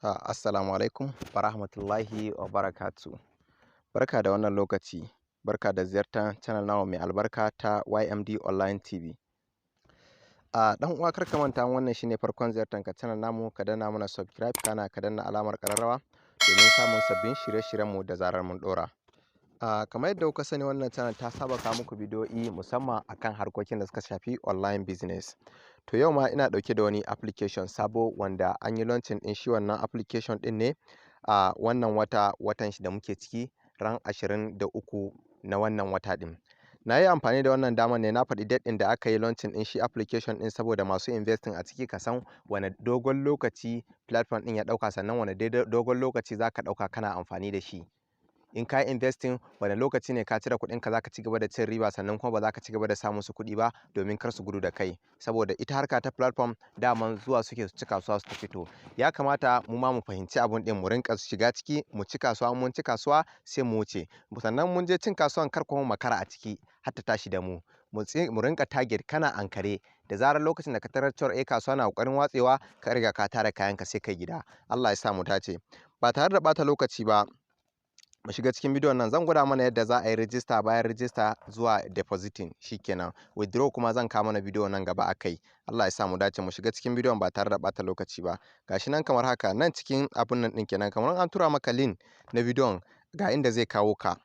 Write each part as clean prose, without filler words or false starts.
Assalamu alaikum wa rahmatullahi wa barakatu. Barka da wannan lokaci, barka da ziyartar channel nawa mai albarka ta Y.M.D Online TV. Dan uwa kar ka manta wannan shine farkon ziyartar ka channel namu, ka danna mana subscribe kana ka danna alamar kararrawa domin samun sabbin shirye-shiryen mu da zarar mun dora. Kamar yadda kuka sani wannan channel ta saba kawo muku bidiyoyi musamman akan harkokin da suka shafi online business. To yau ma ina dauke da wani application sabo wanda an yi launching din shi wannan application din ne a wannan watan shi da muke ciki ran 23 na wannan wata din. Na yi amfani da wannan damar ne na faɗi date ɗin da aka yi launching din shi application din saboda masu investing a ciki ka san wane dogon lokaci platform din ya ɗauka, sannan wane dogon lokaci za ka ɗauka kana amfani da shi. In ka yi investing wane lokaci ne ka cire kuɗin ka za ka ci gaba da cin riba, sannan kuma ba za ka ci gaba da samun su kuɗi ba domin kar su gudu da kai, saboda ita harka ta platform daman zuwa suke su ci kasuwa su fito. Ya kamata mu ma mu fahimci abun din, mu rinka shiga ciki mu ci kasuwa, mun ci kasuwa sai mu wuce, sannan mun je cin kasuwan kar kuma makara a ciki har ta tashi da mu. Mu rinka target kana ankare, da zarar lokacin da ka tarar cewa kasuwa na kokarin watsewa ka riga ka tara kayanka sai kai gida. Allah ya sa mu dace. Ba tare da bata lokaci ba mu shiga cikin bidiyon nan, zan gwada mana yadda za a yi register, bayan register zuwa depositing shikenan. Withdraw kuma zan kawo mana bidiyo nan gaba akai. Allah ya sa mu dace, mu shiga cikin bidiyon ba tare da bata lokaci ba. Gashi nan kamar haka, nan cikin abun nan din kenan, kamar an tura maka link na bidiyon ga inda zai kawo ka.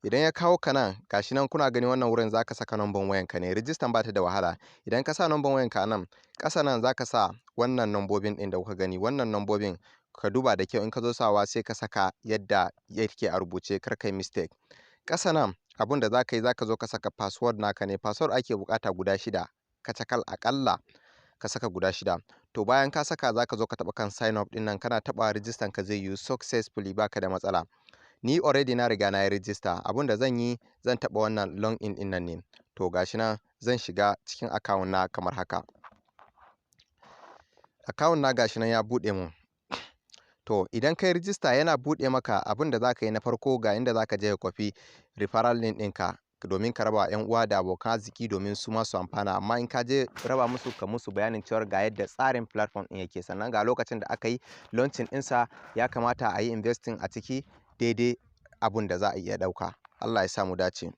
Idan ya kawo ka nan, gashi nan kuna gani wannan wurin zaka saka number wayanka ne. Register ba ta da wahala. Idan ka sa number wayanka nan, ƙasa nan zaka sa wannan nambobin din da kuka gani, wannan nambobin ka duba da kyau, in ka zo sawa sai ka saka yadda yake a rubuce, kar kai mistake. Ƙasa nan abun da zaka yi, zaka zo ka saka password naka ne. Password ake bukata guda 6 kacakal, akalla ka saka guda 6. To bayan ka saka zaka zo ka taba kan sign up din nan, kana taba register ka zai yi successfully, baka da matsala. Ni already na riga na yi register. Abun da zan yi, zan taba wannan log in din nan ne. To gashi nan zan shiga cikin account na kamar haka. Account na gashi nan ya bude mun. To idan kai rijista yana buɗe maka, abin da za ka yi na farko ga inda za ka je ka kwafi referral link ɗinka domin ka raba 'yan uwa da abokan arziki domin su masu amfana. Amma in ka je raba musu, ka musu bayanin cewar ga yadda tsarin platform ɗin yake, sannan ga lokacin da aka yi launching ɗinsa, ya kamata a yi investing a ciki daidai abun da za a iya ɗauka. Allah ya sa mu dace.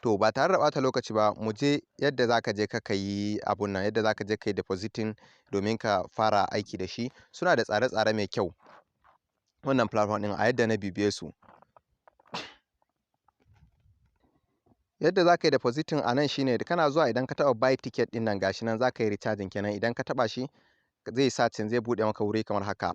To ba tare da ɓata lokaci ba, mu je yadda za ka je ka yi abun nan, yadda za ka je ka yi depositing domin ka fara aiki da shi. Suna da tsare-tsare mai kyau wannan platform din a yadda na bibiye su. Yadda za ka yi depositing a nan shine, kana zuwa idan ka taba buy ticket din nan, gashi nan za ka yi recharging kenan. Idan ka taba shi zai searching, zai bude maka wuri kamar haka,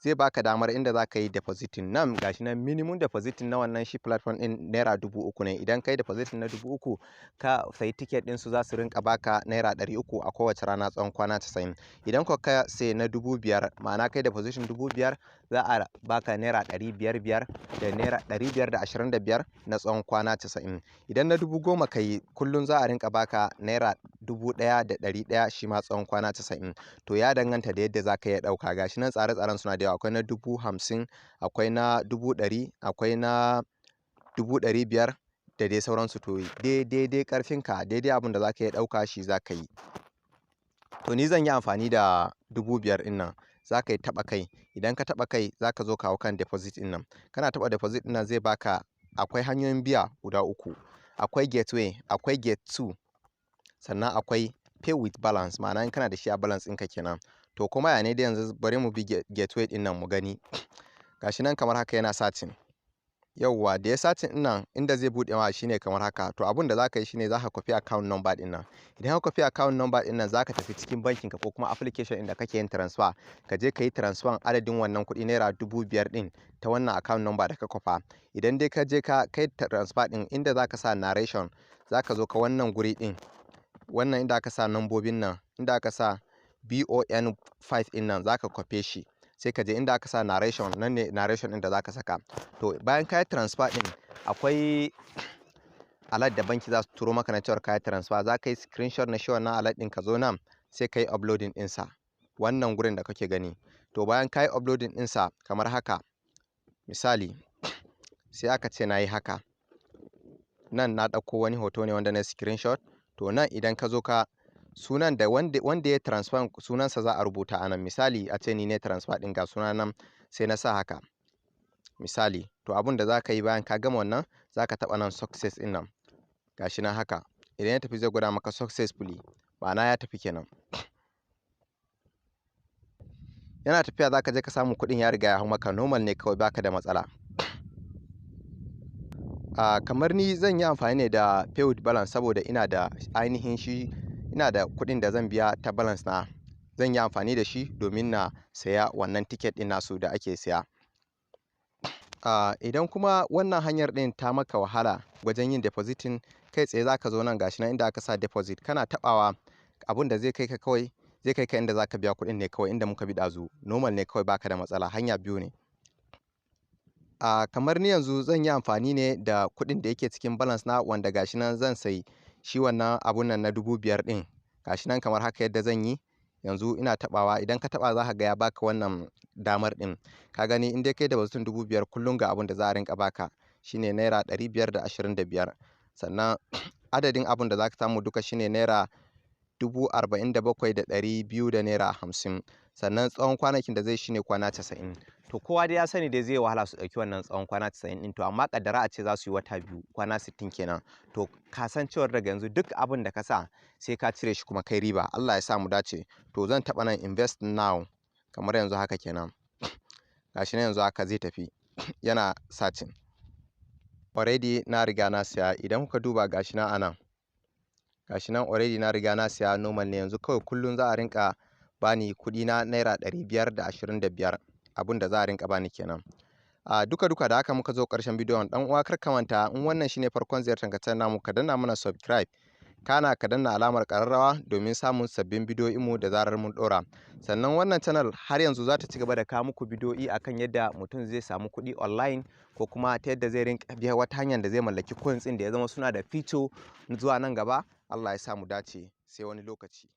zai baka damar inda za ka yi depositing. Nan gashi nan minimum depositing na wannan shi platform din naira 3000 ne. Idan ka yi depositing na 3000 ka sayi ticket din su, za su rinka baka naira 300 a kowace rana tsawon kwana 90. Idan ka sai na 5000, ma'ana kai deposition 5000, za a baka naira 500 da naira 525 na tsawon kwana 90. Idan na 10000 kai, kullum za a rinka baka naira 1100 shi ma tsawon kwana 90. To ya danganta da yadda za ka iya ɗauka. Gashi nan tsare-tsaren suna da yawa, akwai na 50,000, akwai na 100,000, akwai na 500,000 da dai sauransu. To daidai karfinka, daidai abin da za ka iya ɗauka shi za ka yi. To ni zan yi amfani da 5000 ɗin nan. Za ka yi taɓa kai. Idan ka taɓa kai, za ka zo kawo kan deposit ɗin nan. Kana taɓa deposit ɗin nan zai baka, akwai hanyoyin biya guda 3. Akwai gateway, akwai gate 2, sannan akwai pay with balance, ma'ana in kana da shi a balance ɗinka kenan. To kuma ya ne da yanzu bari mu bi gateway ɗin nan mu gani. Gashi nan kamar haka yana searching. Yauwa da ya searching ɗin nan, inda zai buɗe ma shine kamar haka. To abun da za ka yi shine za ka copy account number ɗin nan. Idan ka copy account number ɗin nan, za ka tafi cikin bankin ka ko kuma application ɗin da kake yin transfer. Ka je ka yi transfer adadin wannan kuɗi naira 5000 ɗin ta wannan account number da ka kofa. Idan dai ka je ka kai transfer ɗin, inda za ka sa narration, za ka zo ka wannan guri ɗin, wannan inda aka sa nambobin nan, inda aka sa BON 5 ɗin nan, za ka kwafe shi. Sai ka je inda aka sa narration, nan ne narration ɗin da za ka saka. To bayan ka yi transfer ɗin, akwai alert da banki za su turo maka na cewar ka yi transfer. Za ka yi screenshot na shi wannan alert ɗin, ka zo nan sai ka yi uploading ɗinsa, wannan gurin da kake gani. To bayan ka yi uploading ɗinsa kamar haka, misali sai aka ce na yi haka. Nan na ɗauko wani hoto ne wanda na screenshot. To nan idan ka zo ka sunan da wanda ya transfer sunansa za a rubuta a nan. Misali a ce ni ne transfer ɗin ga suna nan sai na sa haka misali. To abin da za ka yi bayan ka gama wannan za ka taɓa nan success ɗin nan gashi nan haka. Idan ya tafi zai gwada maka successfully, ma'ana ya tafi kenan. Yana tafiya za ka je ka samu kuɗin ya riga ya hau maka, normal ne kawai baka da matsala. Kamar ni zan yi amfani ne da pay with balance saboda ina da ainihin ina da kuɗin da zan biya ta balance na. Zan yi amfani da shi domin na saya wannan ticket ɗin nasu da ake saya. Idan kuma wannan hanyar ɗin ta maka wahala wajen yin depositing, kai tsaye za ka zo nan gashi nan inda aka sa deposit, kana taɓawa abun da zai kai ka kawai zai kai ka inda za ka biya kuɗin ne kawai, inda muka bi ɗazu. Normal ne kawai baka da matsala, hanya biyu ne. Kamar ni yanzu zan yi amfani ne da kuɗin da yake cikin balance na, wanda gashi nan zan sayi shi wannan abun nan na 5,000 ɗin. Gashi nan kamar haka yadda zan yi yanzu ina taɓawa. Idan ka taɓa za ka ga ya baka wannan damar ɗin. Ka gani in dai kai da depositin 5,000 kullum ga abun da za a rinka baka shine naira 525. Sannan adadin abun da za ka samu duka shine naira 47,200 da naira 50. Sannan tsawon kwanakin da zai shine kwana 90. To kowa dai ya sani dai zai wahala su ɗauki wannan tsawon kwana 90 ɗin. To amma kaddara a ce za su yi wata 2, kwana 60 kenan. To ka san cewar daga yanzu duk abin da ka sa sai ka cire shi kuma kai riba. Allah ya sa mu dace. To zan taɓa nan invest now kamar yanzu haka kenan. Gashi nan yanzu haka zai tafi yana searching. Already na riga na siya. Idan kuka duba gashi nan anan. Gashi nan already na riga na siya, normal ne. Yanzu kawai kullum za a rinka bani kuɗi na naira 525. Abun da za a rinka bani kenan. Duka da haka muka zo ƙarshen bidiyon. Dan uwa kar ka manta, in wannan shine farkon ziyartar ka channel namu, ka danna mana subscribe, kana ka danna alamar ƙararrawa domin samun sabbin bidiyoyin mu da zarar mun ɗora. Sannan wannan channel har yanzu za ta ci gaba da kawo muku bidiyoyi akan yadda mutum zai samu kuɗi online, ko kuma ta yadda zai rinka biya wata hanyar da zai mallaki coins ɗin da ya zama suna da feature zuwa nan gaba. Allah ya sa mu dace, sai wani lokaci.